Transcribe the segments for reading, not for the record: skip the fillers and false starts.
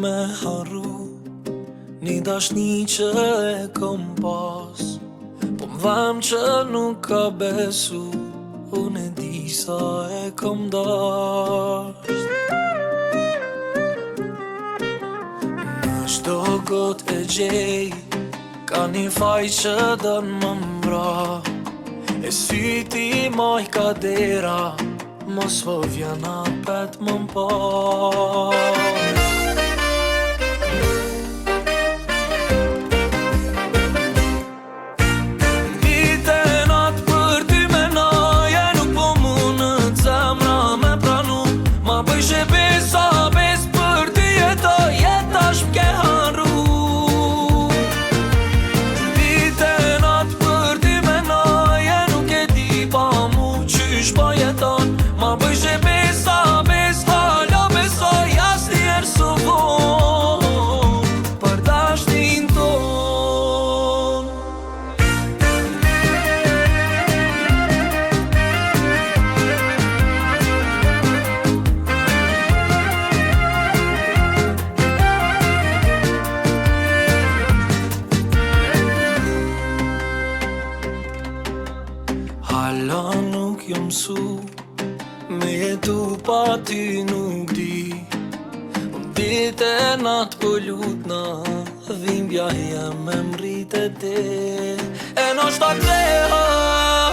Me harru një dashni që e kom pas, po m'dhem që nuk ka besu, unë e di sa e kom dasht. Në çdo gotë e gjej, ka një faj që dën më mbra, e syti moj ka dera, mos vo vjena pet më m'pas. Hala nuk jom mësu, me jetu pa ty nuk di. Dit e nat po lutna, dhimbja jem e mrit e te. E ndoshta kthehesh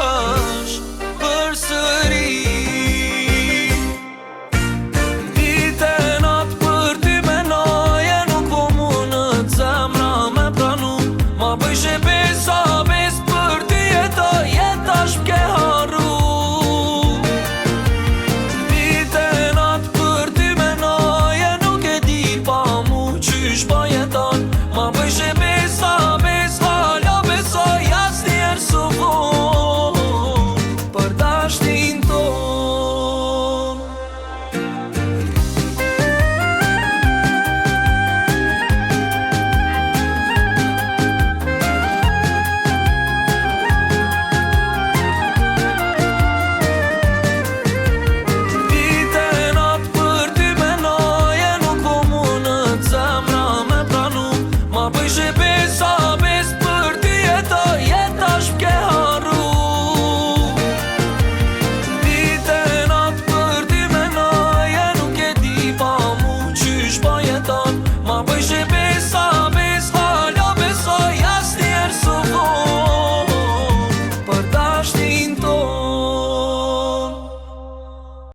përsëri. Dit e nat për ty menoj, e nuk po mundet zemra me pranu. Ma bëjsh e besa bes për ty jetoj, jetash m'ke harru. Dit e nat për ty menoj, e nuk e di pa mu qysh po jeton. Ma bëjsh e besa bes, hala besoj, asnjëherë s'u von për dashnin ton. Ma bëjsh e besa